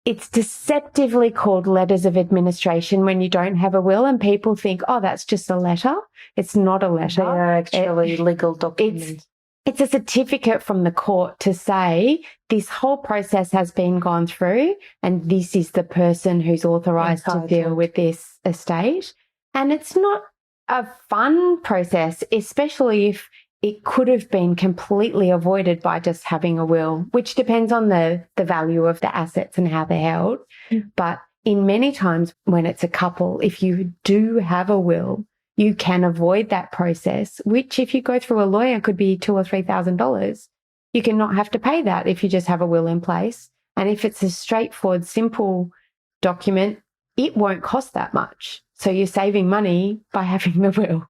it's deceptively called letters of administration when you don't have a will, and people think, oh, that's just a letter. It's not a letter. They are actually legal documents. It's a certificate from the court to say this whole process has been gone through and this is the person who's authorised to deal with this estate. And it's not a fun process, especially if it could have been completely avoided by just having a will, which depends on the value of the assets and how they're held. But in many times when it's a couple, if you do have a will, you can avoid that process, which if you go through a lawyer could be $2,000 or $3,000. You can not have to pay that if you just have a will in place. And if it's a straightforward, simple document, it won't cost that much. So you're saving money by having the will.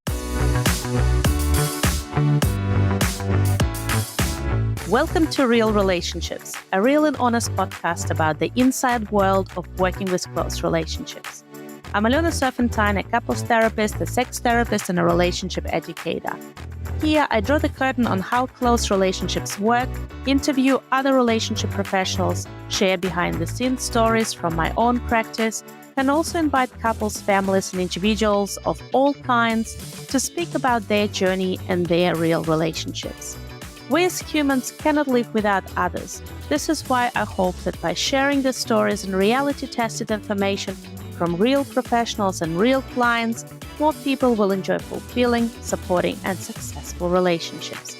Welcome to Real Relationships, a real and honest podcast about the inside world of working with close relationships. I'm Alona Serpentine, a couples therapist, a sex therapist, and a relationship educator. Here, I draw the curtain on how close relationships work, interview other relationship professionals, share behind-the-scenes stories from my own practice, and also invite couples, families, and individuals of all kinds to speak about their journey and their real relationships. We as humans cannot live without others. This is why I hope that by sharing the stories and reality-tested information from real professionals and real clients, more people will enjoy fulfilling, supporting, and successful relationships.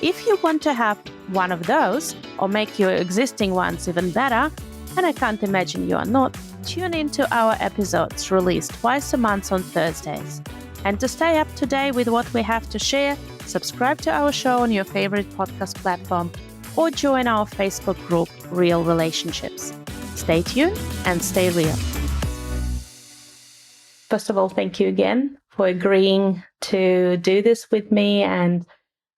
If you want to have one of those, or make your existing ones even better, and I can't imagine you are not, tune into our episodes released twice a month on Thursdays. And to stay up to date with what we have to share, subscribe to our show on your favorite podcast platform or join our Facebook group, Real Relationships. Stay tuned and stay real. First of all, thank you again for agreeing to do this with me. And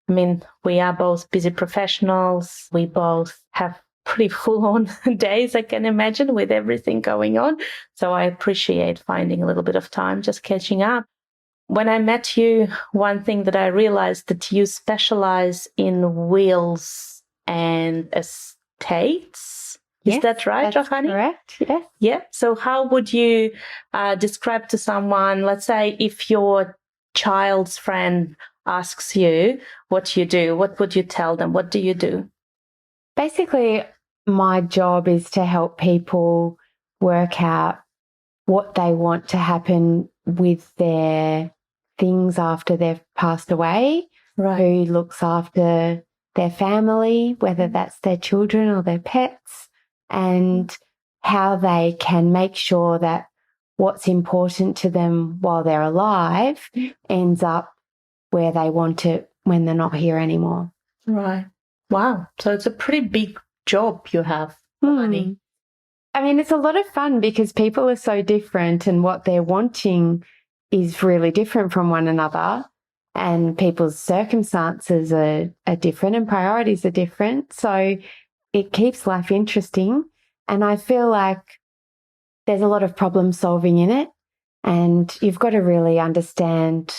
I mean, we are both busy professionals. We both have pretty full-on days, I can imagine, with everything going on. So I appreciate finding a little bit of time just catching up. When I met you, one thing that I realized that you specialize in wills and estates. Is that right, Rohani? Correct, yes. Yeah. So how would you describe to someone, let's say if your child's friend asks you what you do, what would you tell them? What do you do? Basically, my job is to help people work out what they want to happen with their things after they've passed away, Right. Who looks after their family, whether that's their children or their pets, and how they can make sure that what's important to them while they're alive ends up where they want it when they're not here anymore. Right. Wow. So it's a pretty big job you have, Rohani. I mean, it's a lot of fun because people are so different and what they're wanting is really different from one another, and people's circumstances are different and priorities are different. So it keeps life interesting. And I feel like there's a lot of problem solving in it, and you've got to really understand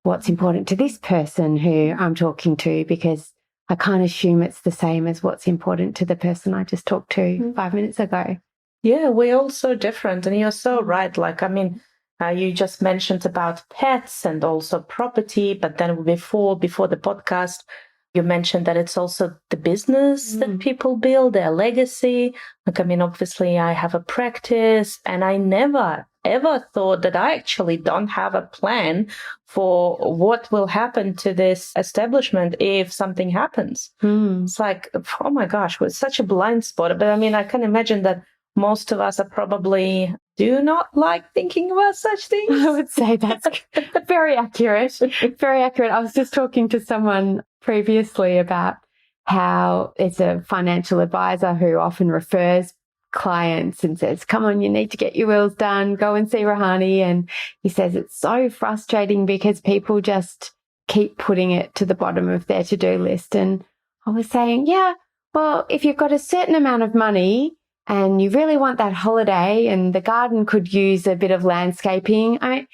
what's important to this person who I'm talking to, because I can't assume it's the same as what's important to the person I just talked to 5 minutes ago. Yeah, we're all so different. And you're so right. Like, I mean, you just mentioned about pets and also property, but then before the podcast, you mentioned that it's also the business that people build, their legacy. Like, I mean, obviously I have a practice and I never, ever thought that I actually don't have a plan for what will happen to this establishment if something happens. It's like, oh my gosh, with such a blind spot. But I mean, I can imagine that most of us are probably do not like thinking about such things. I would say that's very accurate. Very accurate. I was just talking to someone previously about how it's a financial advisor who often refers clients and says, come on, you need to get your wills done. Go and see Rohani. And he says it's so frustrating because people just keep putting it to the bottom of their to-do list. And I was saying, yeah, well, if you've got a certain amount of money and you really want that holiday and the garden could use a bit of landscaping, I mean,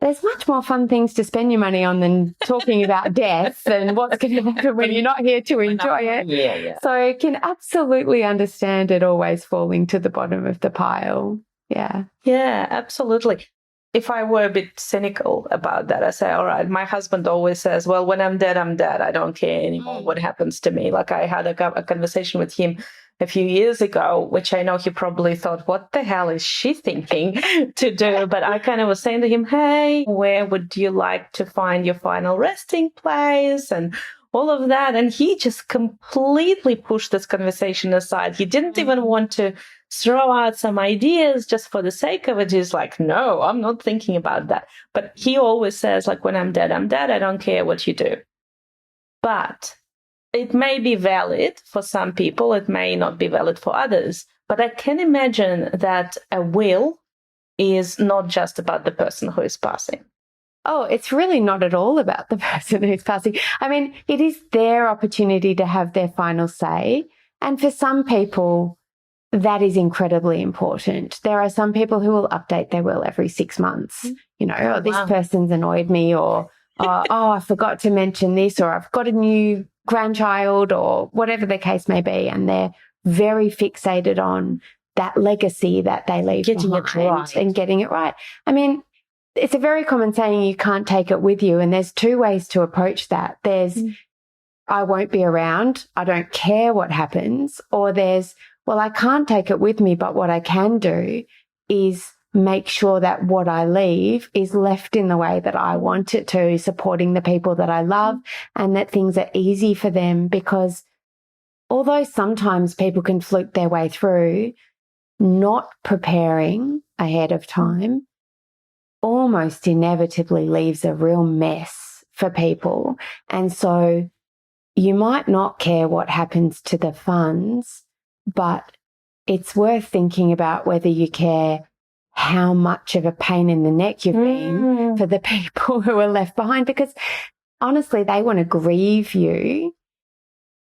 there's much more fun things to spend your money on than talking about death and what's going to happen when you're not here to enjoy it. Yeah. So I can absolutely understand it always falling to the bottom of the pile. Yeah. Yeah, absolutely. If I were a bit cynical about that, I say, all right, my husband always says, well, when I'm dead, I'm dead. I don't care anymore what happens to me. Like I had a conversation with him a few years ago, which I know he probably thought, what the hell is she thinking to do? But I kind of was saying to him, hey, where would you like to find your final resting place? And all of that. And he just completely pushed this conversation aside. He didn't even want to throw out some ideas just for the sake of it. He's like, no, I'm not thinking about that. But he always says, like, when I'm dead, I'm dead. I don't care what you do. But it may be valid for some people. It may not be valid for others. But I can imagine that a will is not just about the person who is passing. Oh, it's really not at all about the person who's passing. I mean, it is their opportunity to have their final say. And for some people, that is incredibly important. There are some people who will update their will every 6 months. You know, oh, this person's annoyed me, or, oh, I forgot to mention this, or I've got a new grandchild, or whatever the case may be. And they're very fixated on that legacy that they leave behind and getting it right. I mean, it's a very common saying, you can't take it with you. And there's two ways to approach that. There's, I won't be around. I don't care what happens. Or there's, well, I can't take it with me, but what I can do is make sure that what I leave is left in the way that I want it to, supporting the people that I love, and that things are easy for them. Because although sometimes people can fluke their way through, not preparing ahead of time almost inevitably leaves a real mess for people. And so you might not care what happens to the funds, but it's worth thinking about whether you care how much of a pain in the neck you've been for the people who are left behind, because honestly, they want to grieve you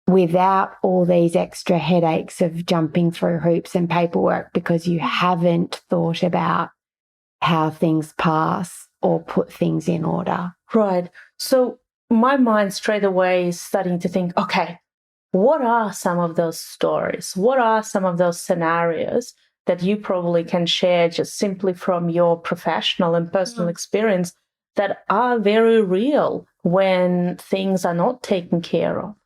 without all these extra headaches of jumping through hoops and paperwork because you haven't thought about how things pass or put things in order. Right. So my mind straight away is starting to think, okay, what are some of those stories? What are some of those scenarios that you probably can share just simply from your professional and personal experience that are very real when things are not taken care of?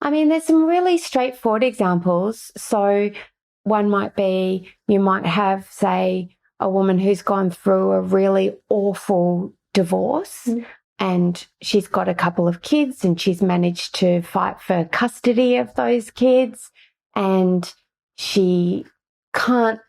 I mean, there's some really straightforward examples. So one might be, you might have, say, a woman who's gone through a really awful divorce and she's got a couple of kids and she's managed to fight for custody of those kids, and she can't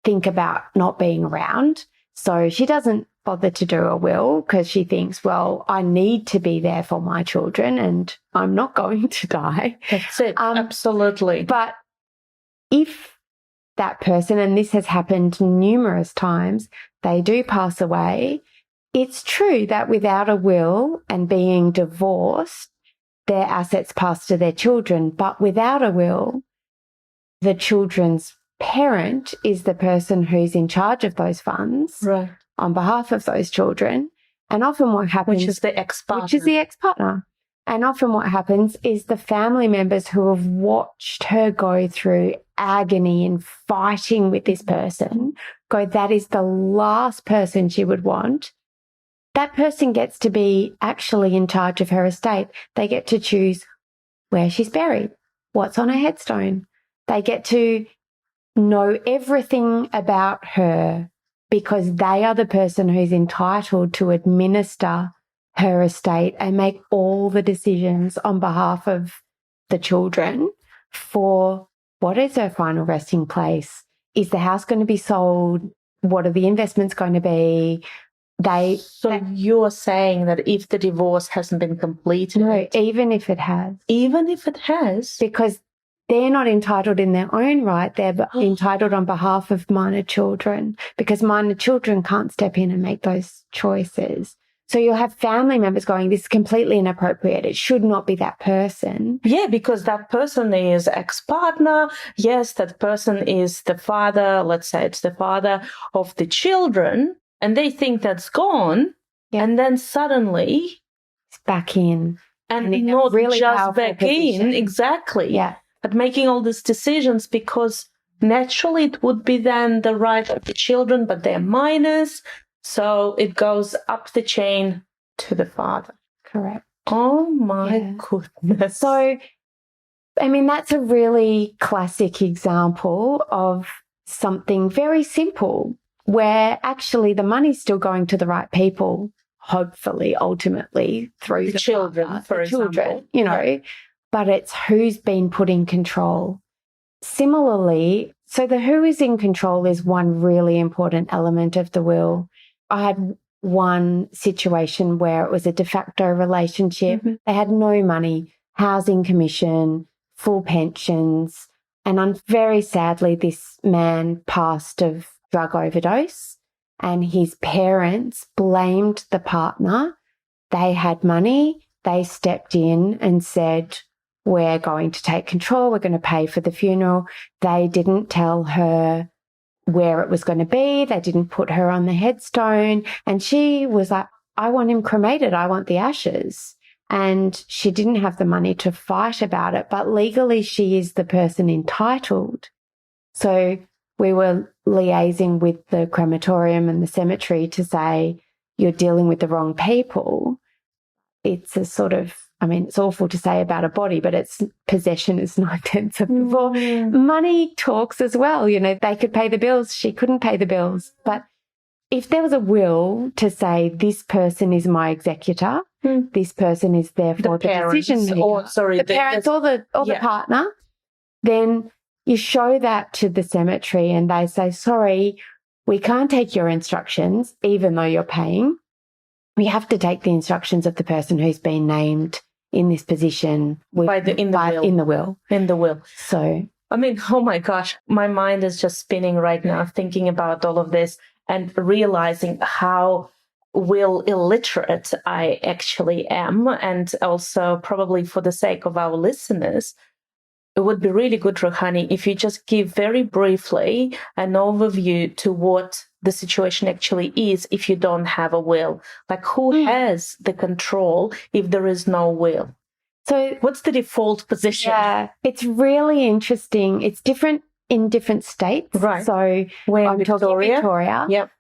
think about not being around. So she doesn't bother to do a will because she thinks, well, I need to be there for my children and I'm not going to die. That's it. Absolutely. But if that person, and this has happened numerous times, they do pass away, it's true that without a will and being divorced, their assets pass to their children. But without a will, the children's parent is the person who's in charge of those funds on behalf of those children. And often what happens... Which is the ex-partner. Which is the ex-partner. And often what happens is the family members who have watched her go through agony and fighting with this person go, that is the last person she would want. That person gets to be actually in charge of her estate. They get to choose where she's buried, what's on her headstone. They get to know everything about her because they are the person who's entitled to administer her estate and make all the decisions on behalf of the children for what is her final resting place. Is the house going to be sold? What are the investments going to be? You're saying that if the divorce hasn't been completed... No, even if it has. Even if it has? Because they're not entitled in their own right. They're entitled on behalf of minor children, because minor children can't step in and make those choices. So you'll have family members going, this is completely inappropriate. It should not be that person. Yeah, because that person is ex-partner. Yes, that person is the father. Let's say it's the father of the children. and they think that's gone, and then suddenly it's back in. And in not really just back position. in, exactly. Yeah. But making all these decisions because naturally it would be then the right of the children, but they're minors. So it goes up the chain to the father. Correct. Oh my goodness. So, I mean, that's a really classic example of something very simple where actually the money's still going to the right people, hopefully, ultimately, through the children, father, for the children, example. you know, but it's who's been put in control. Similarly, so the who is in control is one really important element of the will. I had one situation where it was a de facto relationship. Mm-hmm. They had no money, housing commission, full pensions. And very sadly, this man passed of drug overdose and his parents blamed the partner. They had money. They stepped in and said, we're going to take control. We're going to pay for the funeral. They didn't tell her where it was going to be. They didn't put her on the headstone. And she was like, I want him cremated. I want the ashes. And she didn't have the money to fight about it, but legally she is the person entitled. So we were liaising with the crematorium and the cemetery to say, you're dealing with the wrong people. It's a sort of, I mean, it's awful to say about a body, but it's possession is 9/10 of the law. Money talks as well. You know, they could pay the bills. She couldn't pay the bills. But if there was a will to say this person is my executor, this person is therefore the decision maker, the parents or the partner, then you show that to the cemetery and they say, sorry, we can't take your instructions, even though you're paying. We have to take the instructions of the person who's been named in this position in the will. So, I mean, oh my gosh, my mind is just spinning right now thinking about all of this and realizing how will illiterate I actually am. And also probably for the sake of our listeners, it would be really good, Rohani, if you just give very briefly an overview to what the situation actually is if you don't have a will. Like who has the control if there is no will? So what's the default position? Yeah, it's really interesting. It's different in different states. Right. So I'm talking Victoria. Yep.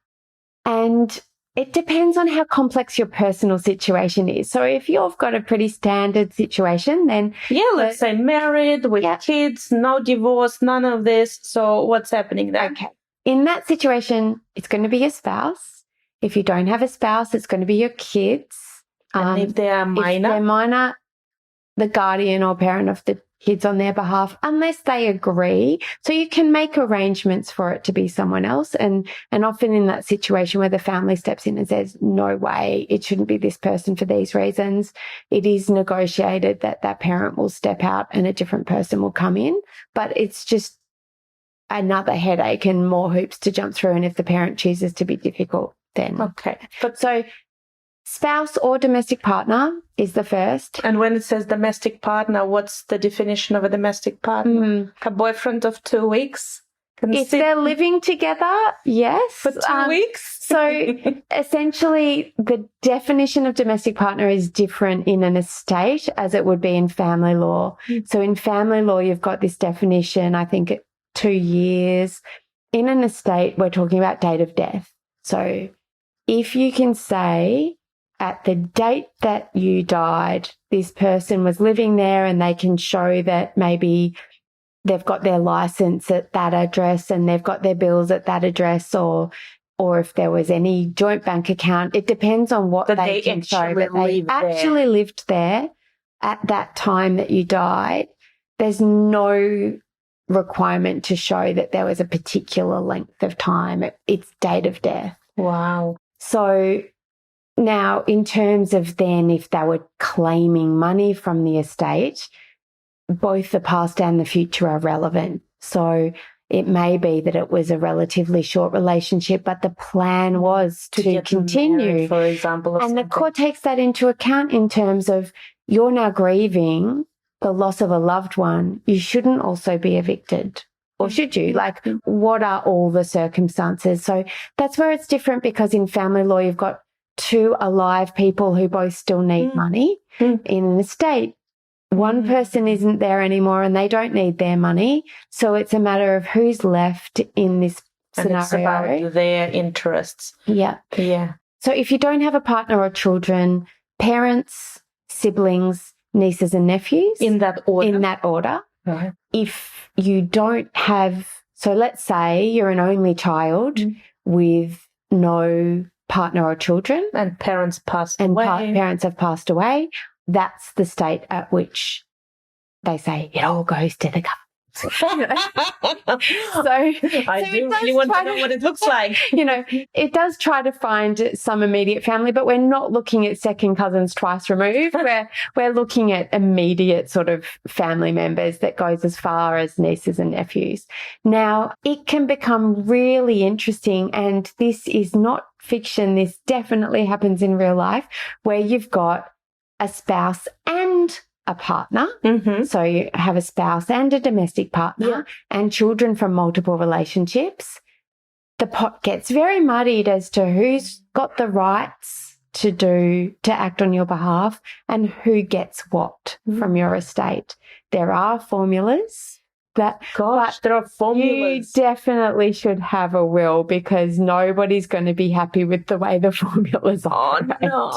And it depends on how complex your personal situation is. So if you've got a pretty standard situation, then... Yeah, let's say married, with kids, no divorce, none of this. So what's happening there? Okay. In that situation, it's going to be your spouse. If you don't have a spouse, it's going to be your kids. And if they are minor? If they're minor, the guardian or parent of the kids on their behalf, unless they agree. So you can make arrangements for it to be someone else. And often in that situation where the family steps in and says, no way, it shouldn't be this person for these reasons, it is negotiated that that parent will step out and a different person will come in. But it's just another headache and more hoops to jump through. And if the parent chooses to be difficult, then... Okay. But so... spouse or domestic partner is the first. And when it says domestic partner, what's the definition of a domestic partner? A boyfriend of 2 weeks? If they're living together, yes. For 2 weeks? So essentially, the definition of domestic partner is different in an estate as it would be in family law. So in family law, you've got this definition, I think 2 years. In an estate, we're talking about date of death. So if you can say... at the date that you died, this person was living there and they can show that maybe they've got their license at that address and they've got their bills at that address, or if there was any joint bank account. It depends on what they can show that they actually lived there at that time that you died. There's no requirement to show that there was a particular length of time. It's date of death. Wow. So... now, in terms of then if they were claiming money from the estate, both the past and the future are relevant. So it may be that it was a relatively short relationship, but the plan was to continue, married, for example. And the court takes that into account in terms of you're now grieving the loss of a loved one. You shouldn't also be evicted. or should you? Like, what are all the circumstances? So that's where it's different, because in family law, you've got two alive people who both still need money. In an estate, one person isn't there anymore and they don't need their money. So it's a matter of who's left in this scenario. And it's about their interests. Yeah. Yeah. So if you don't have a partner or children, parents, siblings, nieces and nephews. In that order. In that order. Right. If you don't have, so let's say you're an only child with no partner or children. And parents passed away. And parents have passed away. That's the state at which they say it all goes to the government. So I do really want to know what it looks like. It does try to find some immediate family, but we're not looking at second cousins twice removed. We're looking at immediate sort of family members that goes as far as nieces and nephews. Now, it can become really interesting, and this is not fiction. This definitely happens in real life, where you've got a spouse and a partner. So you have a spouse and a domestic partner and children from multiple relationships. The pot gets very muddied as to who's got the rights to act on your behalf and who gets what from your estate. There are formulas. There are formulas. You definitely should have a will, because nobody's going to be happy with the way the formulas are. Oh no!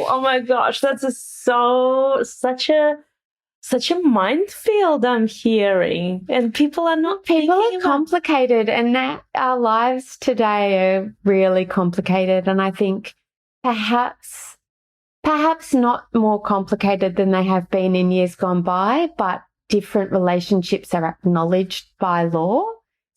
Oh my gosh, that's such a minefield I'm hearing, and people are not. People are complicated, and that our lives today are really complicated. And I think perhaps not more complicated than they have been in years gone by, but different relationships are acknowledged by law.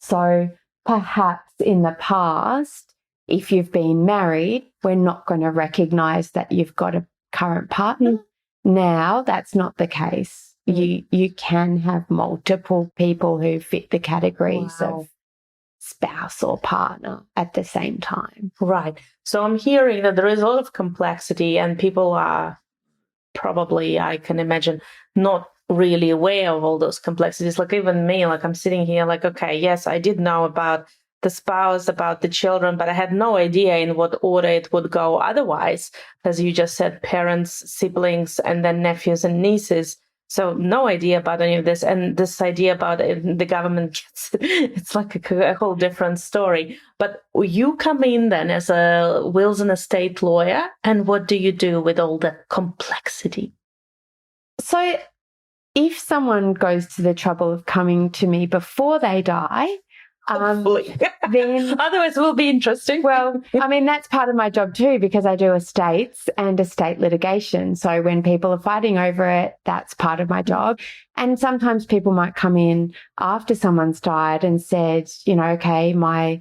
So perhaps in the past, if you've been married, we're not going to recognise that you've got a current partner. Now that's not the case. You can have multiple people who fit the categories of spouse or partner at the same time. Right. So I'm hearing that there is a lot of complexity, and people are probably, I can imagine, not really aware of all those complexities. Like even me, like I'm sitting here like, okay, yes, I did know about the spouse, about the children, but I had no idea in what order it would go otherwise. As you just said, parents, siblings, and then nephews and nieces. So no idea about any of this. And this idea about the government, it's like a whole different story. But you come in then as a wills and estate lawyer, and what do you do with all the complexity? So if someone goes to the trouble of coming to me before they die, then otherwise it will be interesting. Well, I mean, that's part of my job too, because I do estates and estate litigation. So when people are fighting over it, that's part of my job. And sometimes people might come in after someone's died and said, okay, my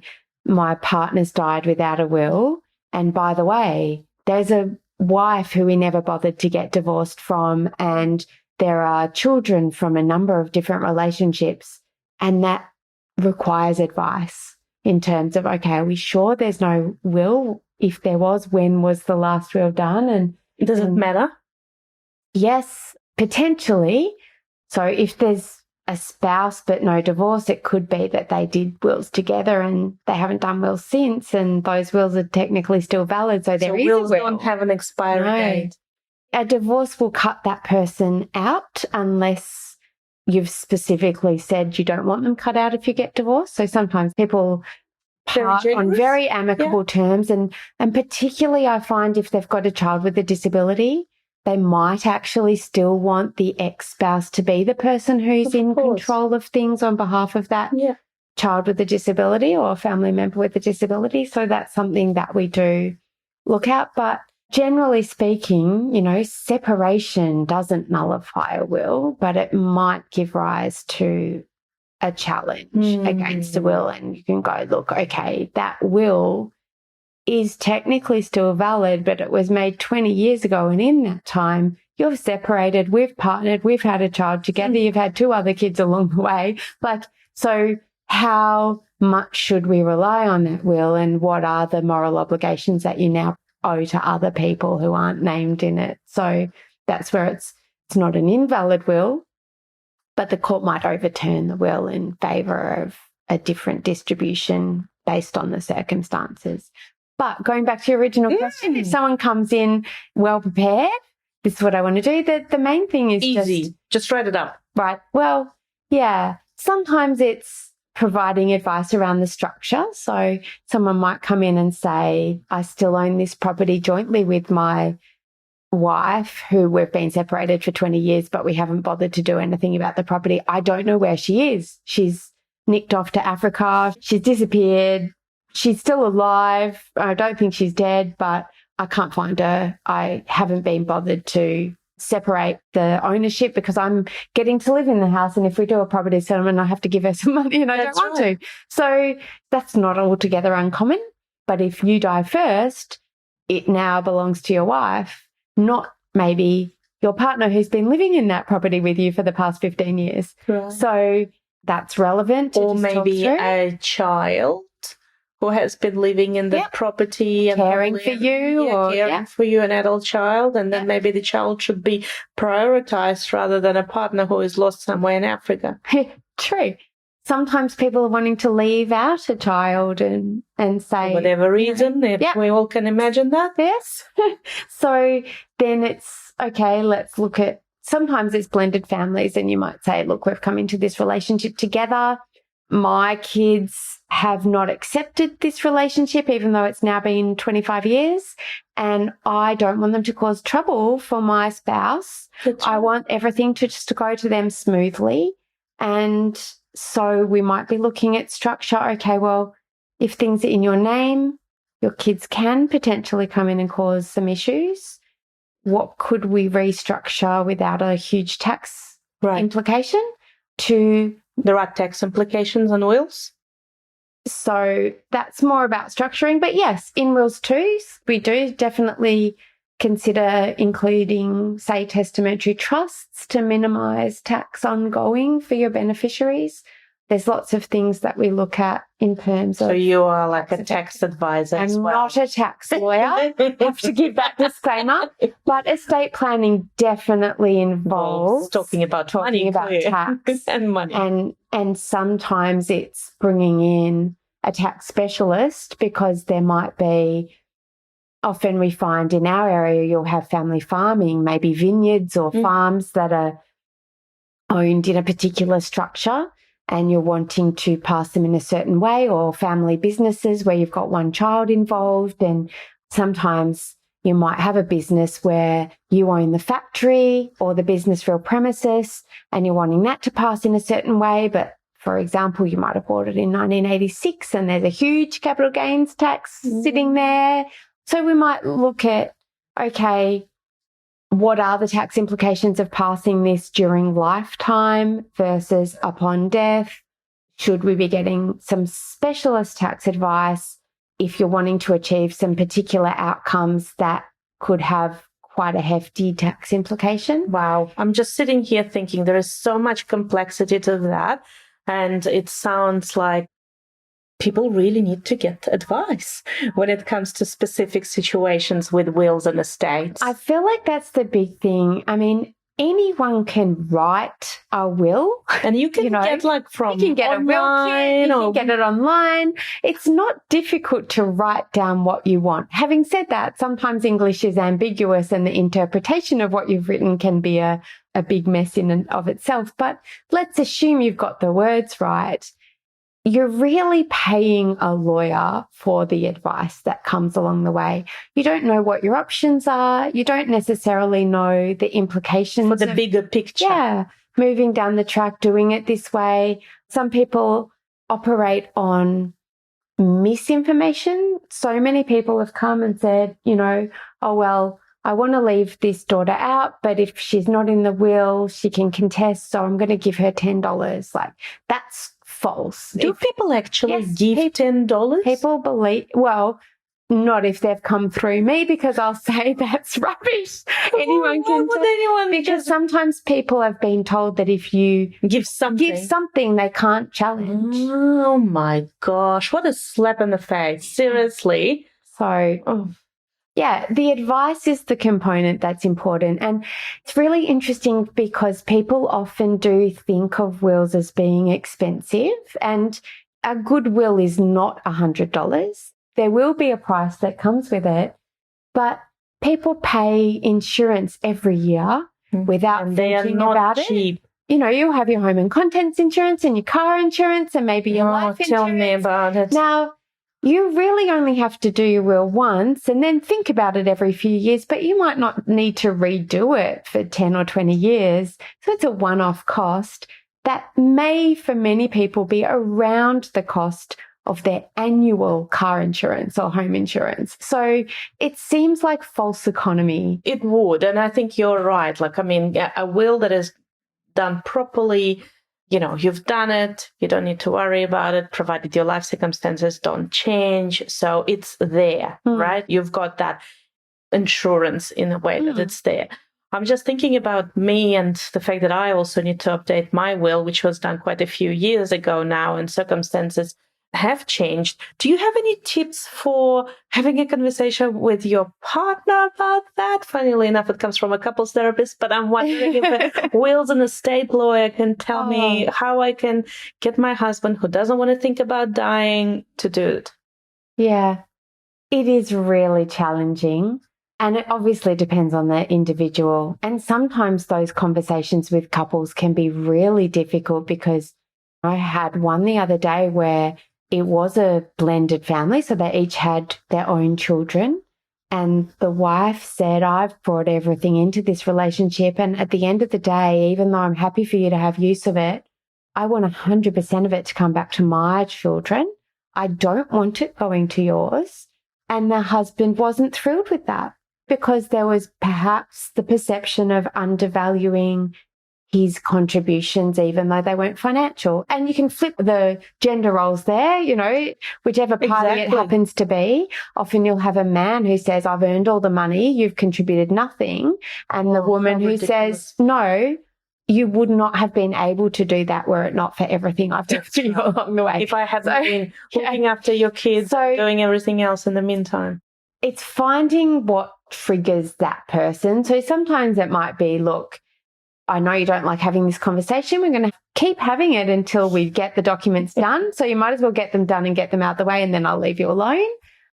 partner's died without a will. And by the way, there's a wife who we never bothered to get divorced from, and there are children from a number of different relationships, and that requires advice in terms of, okay, are we sure there's no will? If there was, when was the last will done? And does it matter? Yes, potentially. So if there's a spouse but no divorce, it could be that they did wills together and they haven't done wills since, and those wills are technically still valid. So there is wills a will. Don't have an expiry date. A divorce will cut that person out unless you've specifically said you don't want them cut out if you get divorced. So sometimes people part on very amicable terms, and particularly I find if they've got a child with a disability, they might actually still want the ex-spouse to be the person who's in control of things on behalf of that child with a disability or a family member with a disability. So that's something that we do look at. But generally speaking, separation doesn't nullify a will, but it might give rise to a challenge against a will. And you can go, look, okay, that will is technically still valid, but it was made 20 years ago. And in that time, you've separated, we've partnered, we've had a child together, you've had 2 other kids along the way. So how much should we rely on that will, and what are the moral obligations that you now owe to other people who aren't named in it? So that's where it's not an invalid will, but the court might overturn the will in favour of a different distribution based on the circumstances. But going back to your original question, if someone comes in well prepared, this is what I want to do, the main thing is easy. Just write it up. Right. Well, yeah. Sometimes it's providing advice around the structure. So someone might come in and say, I still own this property jointly with my wife, who we've been separated for 20 years, but we haven't bothered to do anything about the property. I don't know where she is. She's nicked off to Africa. She's disappeared. She's still alive. I don't think she's dead, but I can't find her. I haven't been bothered to separate the ownership because I'm getting to live in the house. And if we do a property settlement, I have to give her some money and I don't want to. So that's not altogether uncommon. But if you die first, it now belongs to your wife, not maybe your partner who's been living in that property with you for the past 15 years. Right. So that's relevant. Or maybe a child who has been living in the property and caring for you, caring for you, an adult child, and then maybe the child should be prioritized rather than a partner who is lost somewhere in Africa. True. Sometimes people are wanting to leave out a child and say, for whatever reason, we all can imagine that. Yes. So then it's okay. Let's look at. Sometimes it's blended families, and you might say, look, we've come into this relationship together. My kids have not accepted this relationship, even though it's now been 25 years, and I don't want them to cause trouble for my spouse. I want everything to just go to them smoothly. And so we might be looking at structure. Okay, well, if things are in your name, your kids can potentially come in and cause some issues. What could we restructure without a huge tax implication to there are tax implications on wills? So that's more about structuring. But yes, in wills too, we do definitely consider including, say, testamentary trusts to minimise tax ongoing for your beneficiaries. There's lots of things that we look at in terms of... So you are like a tax advisor as well. I'm not a tax lawyer. I have to give that disclaimer. But estate planning definitely involves talking about tax and money. And sometimes it's bringing in a tax specialist because there might be... Often we find in our area you'll have family farming, maybe vineyards or farms that are owned in a particular structure, and you're wanting to pass them in a certain way, or family businesses where you've got one child involved. And sometimes you might have a business where you own the factory or the business real premises and you're wanting that to pass in a certain way. But for example, you might have bought it in 1986 and there's a huge capital gains tax sitting there. So we might look at, okay, what are the tax implications of passing this during lifetime versus upon death? Should we be getting some specialist tax advice if you're wanting to achieve some particular outcomes that could have quite a hefty tax implication? Wow. I'm just sitting here thinking there is so much complexity to that. And it sounds like people really need to get advice when it comes to specific situations with wills and estates. I feel like that's the big thing. I mean, anyone can write a will. And you can get like from you can get online, a will kit, you can get it online. It's not difficult to write down what you want. Having said that, sometimes English is ambiguous and the interpretation of what you've written can be a big mess in and of itself. But let's assume you've got the words right. You're really paying a lawyer for the advice that comes along the way. You don't know what your options are. You don't necessarily know the implications. For the bigger picture. Yeah. Moving down the track, doing it this way. Some people operate on misinformation. So many people have come and said, oh, well, I want to leave this daughter out, but if she's not in the will, she can contest. So I'm going to give her $10. Like, that's false. Do people actually give $10? People believe, well, not if they've come through me, because I'll say that's rubbish. Anyone can. Because sometimes people have been told that if you give something, they can't challenge. Oh my gosh, what a slap in the face. Seriously. So Yeah, the advice is the component that's important. And it's really interesting because people often do think of wills as being expensive, and a good will is not $100. There will be a price that comes with it, but people pay insurance every year without thinking about cheap. it. You know, you'll have your home and contents insurance and your car insurance and maybe your life insurance. Tell me about it. Now, you really only have to do your will once and then think about it every few years, but you might not need to redo it for 10 or 20 years. So it's a one-off cost that may, for many people, be around the cost of their annual car insurance or home insurance. So it seems like false economy. It would. And I think you're right. Like, I mean, a will that is done properly, you know, you've done it, you don't need to worry about it, provided your life circumstances don't change. So it's there, right? You've got that insurance in a way that it's there. I'm just thinking about me and the fact that I also need to update my will, which was done quite a few years ago now, and circumstances have changed. Do you have any tips for having a conversation with your partner about that? Funnily enough, it comes from a couples therapist, but I'm wondering if a wills and estate lawyer can tell me how I can get my husband, who doesn't want to think about dying, to do it. Yeah, it is really challenging. And it obviously depends on the individual. And sometimes those conversations with couples can be really difficult, because I had one the other day where it was a blended family. So they each had their own children. And the wife said, I've brought everything into this relationship. And at the end of the day, even though I'm happy for you to have use of it, I want 100% of it to come back to my children. I don't want it going to yours. And the husband wasn't thrilled with that, because there was perhaps the perception of undervaluing his contributions, even though they weren't financial. And you can flip the gender roles there, you know, whichever party it happens to be. Often you'll have a man who says, I've earned all the money, you've contributed nothing. And the woman who says, no, you would not have been able to do that were it not for everything I've done for you along the way. If I hadn't been looking after your kids, doing everything else in the meantime. It's finding what triggers that person. So sometimes it might be, look, I know you don't like having this conversation. We're going to keep having it until we get the documents done. So you might as well get them done and get them out the way, and then I'll leave you alone.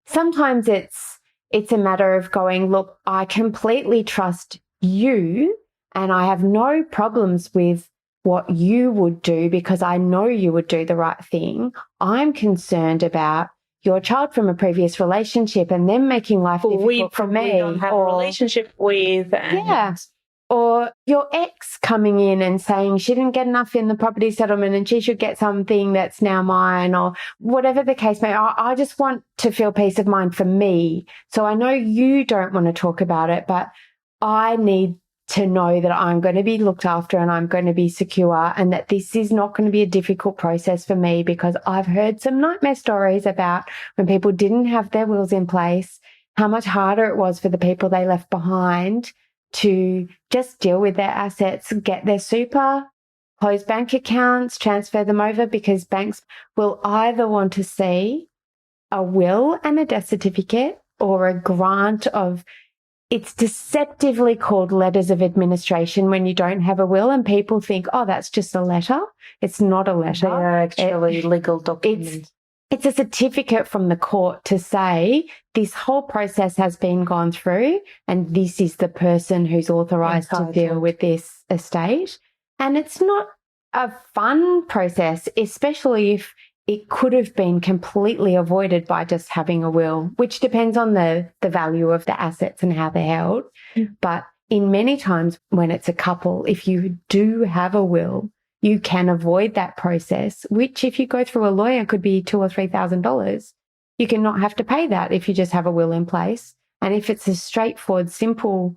Sometimes it's a matter of going, look, I completely trust you and I have no problems with what you would do because I know you would do the right thing. I'm concerned about your child from a previous relationship and them making life difficult for me. We don't have a relationship with. Or your ex coming in and saying she didn't get enough in the property settlement and she should get something that's now mine, or whatever the case may be. I just want to feel peace of mind for me. So I know you don't want to talk about it, but I need to know that I'm going to be looked after and I'm going to be secure, and that this is not going to be a difficult process for me, because I've heard some nightmare stories about when people didn't have their wills in place, how much harder it was for the people they left behind to just deal with their assets, get their super, close bank accounts, transfer them over, because banks will either want to see a will and a death certificate or a grant of, it's deceptively called letters of administration when you don't have a will, and people think, oh, that's just a letter. It's not a letter. They are actually legal documents. It's a certificate from the court to say this whole process has been gone through and this is the person who's authorised to deal with this estate. And it's not a fun process, especially if it could have been completely avoided by just having a will, which depends on the value of the assets and how they're held. But in many times when it's a couple, if you do have a will, you can avoid that process, which if you go through a lawyer could be $2,000 or $3,000. You can not have to pay that if you just have a will in place. And if it's a straightforward, simple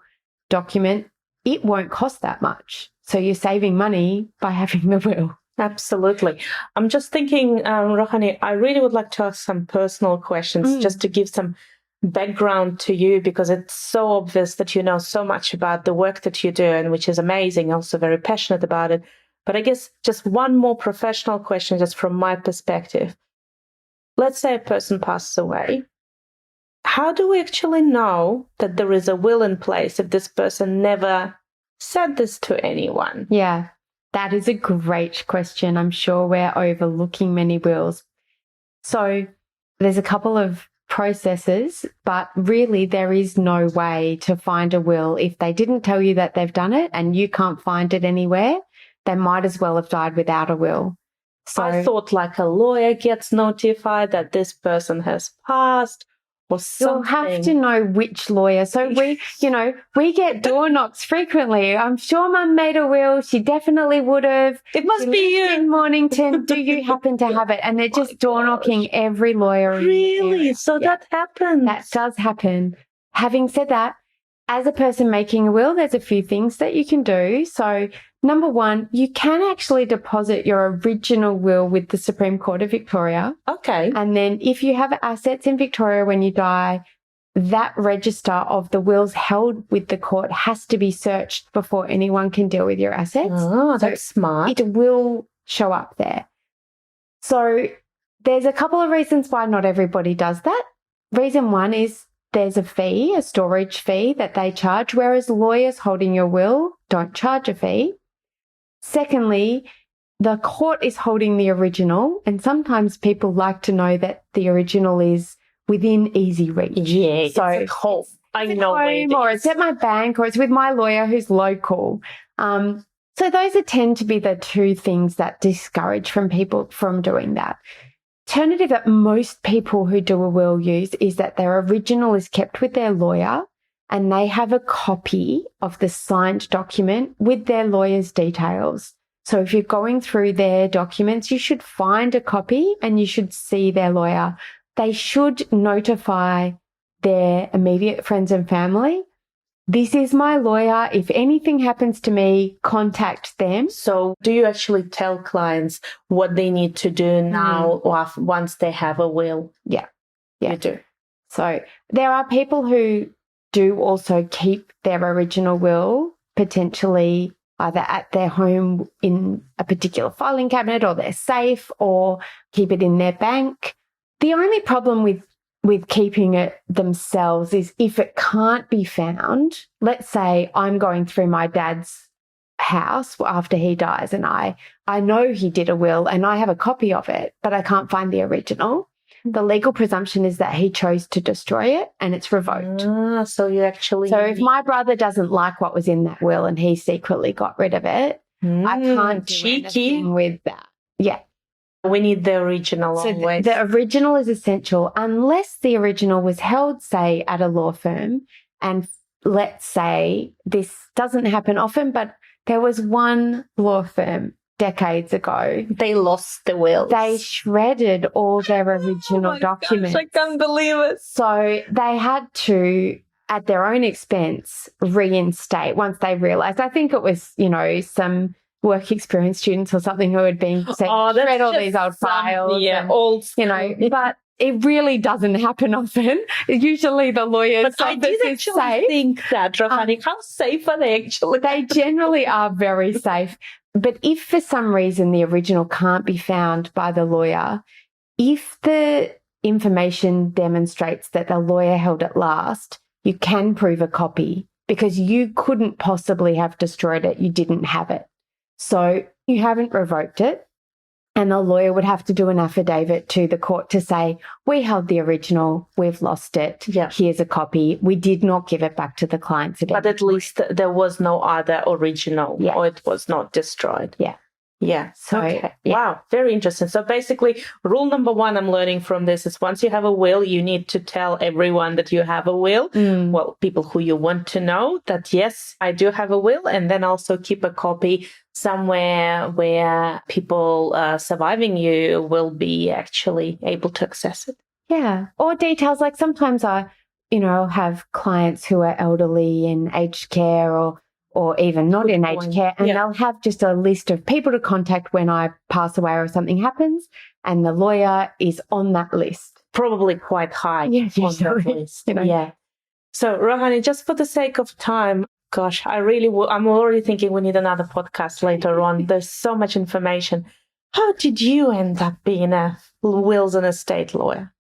document, it won't cost that much. So you're saving money by having the will. Absolutely. I'm just thinking, Rohani, I really would like to ask some personal questions just to give some background to you, because it's so obvious that you know so much about the work that you do, and which is amazing, also very passionate about it. But I guess just one more professional question, just from my perspective. Let's say a person passes away. how do we actually know that there is a will in place if this person never said this to anyone? Yeah, that is a great question. I'm sure we're overlooking many wills. So there's a couple of processes, but really there is no way to find a will. If they didn't tell you that they've done it and you can't find it anywhere, they might as well have died without a will. So I thought like a lawyer gets notified that this person has passed or something. you'll have to know which lawyer. So we get door knocks frequently. I'm sure Mum made a will. She definitely would have. It must She be lives you. in Mornington. Do you happen to have it? And they're just door knocking every lawyer. in the Really? area. So Yeah. that happens. That does happen. Having said that, as a person making a will, there's a few things that you can do. So, number one, you can actually deposit your original will with the Supreme Court of Victoria. Okay. And then if you have assets in Victoria when you die, that register of the wills held with the court has to be searched before anyone can deal with your assets. Oh, So that's smart. It will show up there. So there's a couple of reasons why not everybody does that. Reason one is there's a fee, a storage fee that they charge, whereas lawyers holding your will don't charge a fee. Secondly, the court is holding the original, and sometimes people like to know that the original is within easy reach. Yeah. So it's at home. I it's know at where it home, or is. it's at my bank, or it's with my lawyer who's local. So those tend to be the two things that discourage from people from doing that. Alternative that most people who do a will use is that their original is kept with their lawyer and they have a copy of the signed document with their lawyer's details. So if you're going through their documents, you should find a copy and you should see their lawyer. They should notify their immediate friends and family. This is my lawyer. If anything happens to me, contact them. So do you actually tell clients what they need to do now or once they have a will? Yeah. You do. So there are people who do also keep their original will potentially either at their home in a particular filing cabinet or their safe or keep it in their bank. The only problem with keeping it themselves is if it can't be found. Let's say I'm going through my dad's house after he dies and I know he did a will and I have a copy of it, but I can't find the original. The legal presumption is that he chose to destroy it and it's revoked. So you actually... So if my brother doesn't like what was in that will and he secretly got rid of it, I can't do anything with that. Yeah. We need the original So always. the original is essential unless the original was held, say, at a law firm. And let's say this doesn't happen often, but there was one law firm decades ago. They lost the will. They shredded all their original documents. Gosh, I can't believe it. So they had to, at their own expense, reinstate once they realized. I think it was, some work experience students or something who had been sent to shred all these old files. Yeah, and, old. but it really doesn't happen often. Usually the lawyers But I did actually think that, Rohani. How safe are they actually? They generally are very safe. But if for some reason the original can't be found by the lawyer, if the information demonstrates that the lawyer held it last, you can prove a copy because you couldn't possibly have destroyed it. You didn't have it. So you haven't revoked it. And the lawyer would have to do an affidavit to the court to say, we held the original, we've lost it, here's a copy. We did not give it back to the clients again. But at least there was no other original or it was not destroyed. Yeah. Yeah. So, okay. Wow. Very interesting. So basically, rule number one I'm learning from this is once you have a will, you need to tell everyone that you have a will. Well, people who you want to know that, yes, I do have a will. And then also keep a copy somewhere where people surviving you will be actually able to access it. Yeah. Or details like sometimes I, have clients who are elderly in aged care or even not in aged care, and they'll have just a list of people to contact when I pass away or something happens, and the lawyer is on that list. Probably quite high on that list. Yeah. So, Rohani, just for the sake of time, gosh, I'm already thinking we need another podcast later on. There's so much information. How did you end up being a wills and estate lawyer?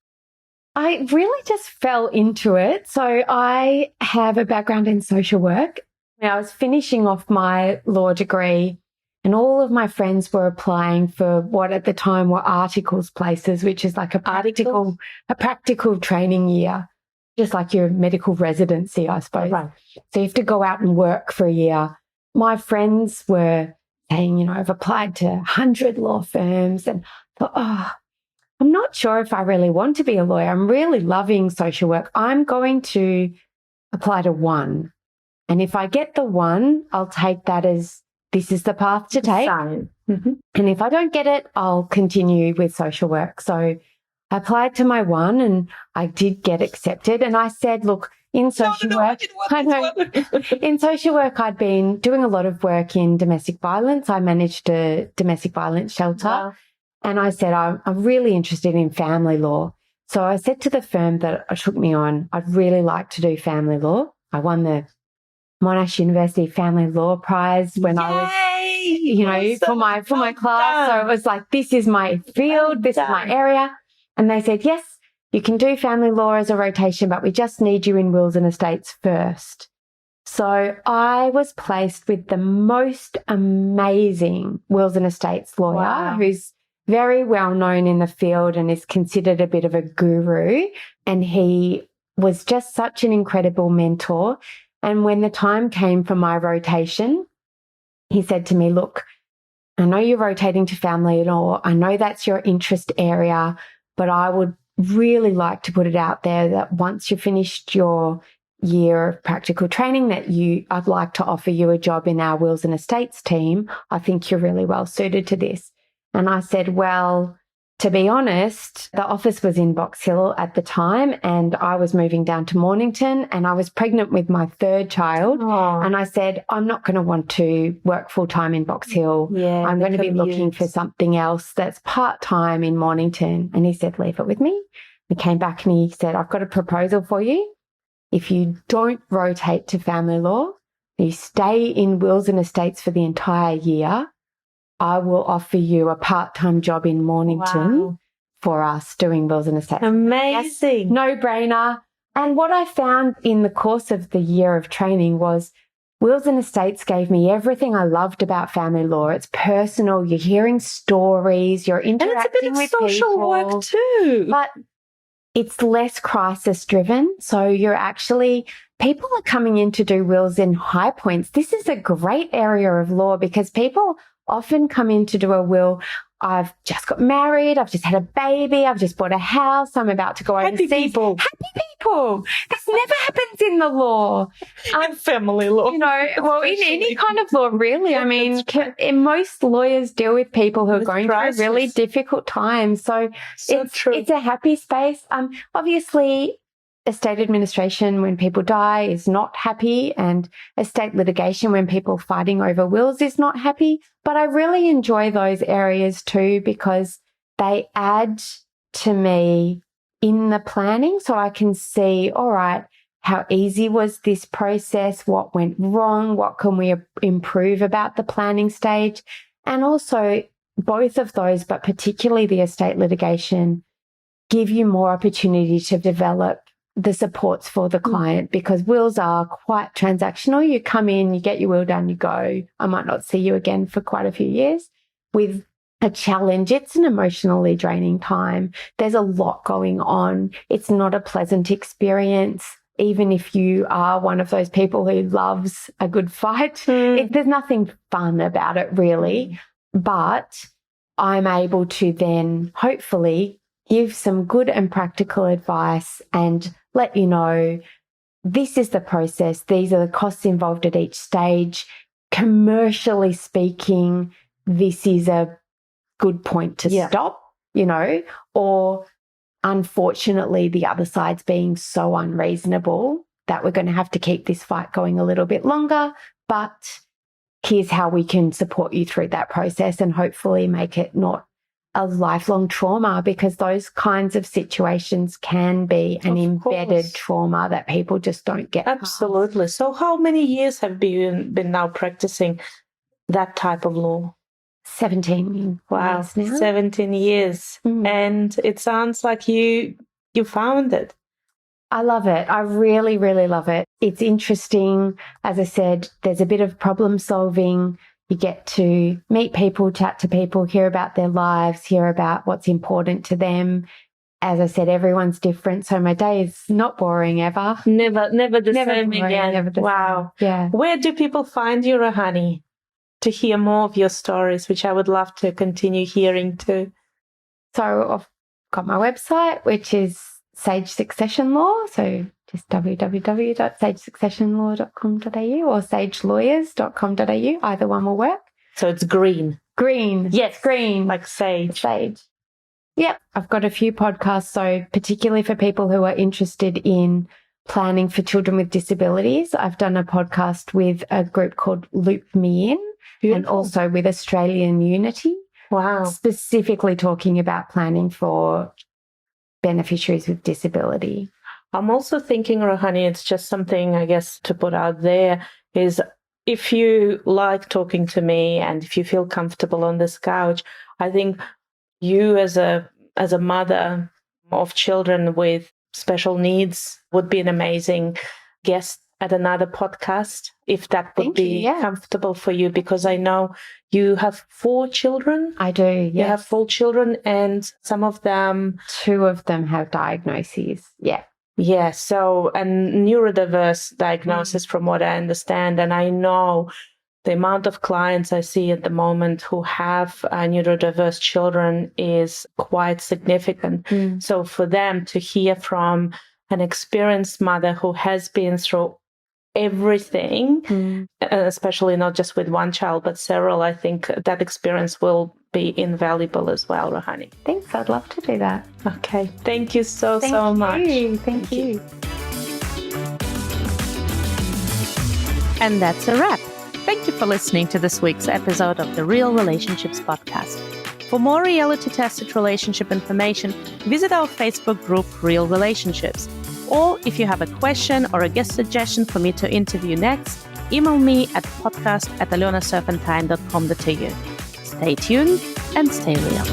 I really just fell into it. So I have a background in social work. I was finishing off my law degree and all of my friends were applying for what at the time were articles places, which is like a practical training year, just like your medical residency, I suppose. Right. So you have to go out and work for a year. My friends were saying, I've applied to 100 law firms and thought, I'm not sure if I really want to be a lawyer. I'm really loving social work. I'm going to apply to one. And if I get the one, I'll take that as this is the path to take. Mm-hmm. And if I don't get it, I'll continue with social work. So I applied to my one and I did get accepted. And I said, look, in social work, in social work, I'd been doing a lot of work in domestic violence. I managed a domestic violence shelter. Wow. And I said, I'm really interested in family law. So I said to the firm that took me on, I'd really like to do family law. I won the Monash University Family Law Prize when I was, for my class. So it was like, this is my field, this is my area. And they said, yes, you can do family law as a rotation, but we just need you in wills and estates first. So I was placed with the most amazing wills and estates lawyer who's very well known in the field and is considered a bit of a guru. And he was just such an incredible mentor. And when the time came for my rotation, he said to me, look, I know you're rotating to family law. I know that's your interest area, but I would really like to put it out there that once you've finished your year of practical training I'd like to offer you a job in our wills and estates team. I think you're really well suited to this. And I said, well, to be honest, the office was in Box Hill at the time and I was moving down to Mornington and I was pregnant with my third child. And I said, I'm not going to want to work full time in Box Hill. I'm going to be looking for something else that's part-time in Mornington. And he said, leave it with me. He came back and he said, I've got a proposal for you. If you don't rotate to family law, you stay in wills and estates for the entire year, I will offer you a part-time job in Mornington for us doing wills and estates. Amazing. Yes, no brainer. And what I found in the course of the year of training was wills and estates gave me everything I loved about family law. It's personal. You're hearing stories. You're interacting with people. And it's a bit of social work too. But it's less crisis driven. So people are coming in to do wills in high points. This is a great area of law because people often come in to do a will. I've just got married. I've just had a baby. I've just bought a house. I'm about to go overseas. Happy people. This never happens in the law. In family law. In any kind of law, really. I mean, most lawyers deal with people who are going through really difficult times. So it's a happy space. Obviously, estate administration when people die is not happy, and estate litigation when people are fighting over wills is not happy. But I really enjoy those areas too because they add to me in the planning so I can see, all right, how easy was this process? What went wrong? What can we improve about the planning stage? And also both of those, but particularly the estate litigation, give you more opportunity to develop the supports for the client because wills are quite transactional. You come in, you get your will done, you go. I might not see you again for quite a few years. With a challenge, it's an emotionally draining time. There's a lot going on. It's not a pleasant experience. Even if you are one of those people who loves a good fight, there's nothing fun about it really. But I'm able to then hopefully give some good and practical advice and let you know this is the process. These are the costs involved at each stage. Commercially speaking, this is a good point to stop, or unfortunately the other side's being so unreasonable that we're going to have to keep this fight going a little bit longer. But here's how we can support you through that process and hopefully make it not a lifelong trauma, because those kinds of situations can be an embedded trauma that people just don't get past. Absolutely. So how many years have you been now practicing that type of law? 17 Wow, years now. 17 years. And it sounds like you you found it? I love it. I really, really love it. It's interesting. As I said, there's a bit of problem solving. You get to meet people, chat to people, hear about their lives, hear about what's important to them. As I said, everyone's different. So my day is not boring ever. Never the Never same boring, again. never the Wow. same. Yeah. Where do people find you, Rohani? To hear more of your stories, which I would love to continue hearing too. So I've got my website, which is Sage Succession Law. So just www.sagesuccessionlaw.com.au or sagelawyers.com.au. Either one will work. So it's green. Green. Yes. Green. Like sage. Sage. Yep. I've got a few podcasts. So particularly for people who are interested in planning for children with disabilities, I've done a podcast with a group called Loop Me In. Beautiful. And also with Australian Unity. Wow. Specifically talking about planning for beneficiaries with disability. I'm also thinking, Rohani, it's just something, I guess, to put out there is if you like talking to me and if you feel comfortable on this couch, I think you as a mother of children with special needs would be an amazing guest at another podcast, if that would be comfortable for you, because I know you have 4 children. I do, yes. You have 4 children and some of them... 2 of them have diagnoses, yeah. Yeah, so, and neurodiverse diagnosis from what I understand. And I know the amount of clients I see at the moment who have neurodiverse children is quite significant. So for them to hear from an experienced mother who has been through everything, especially not just with one child, but several, I think that experience will be invaluable as well, Rohani. Thanks. I'd love to do that. Okay. Thank you so much. Thank you. And that's a wrap. Thank you for listening to this week's episode of the Real Relationships podcast. For more reality-tested relationship information, visit our Facebook group, Real Relationships. Or if you have a question or a guest suggestion for me to interview next, email me at podcast@alionaserpentine.com.au. Stay tuned and stay real.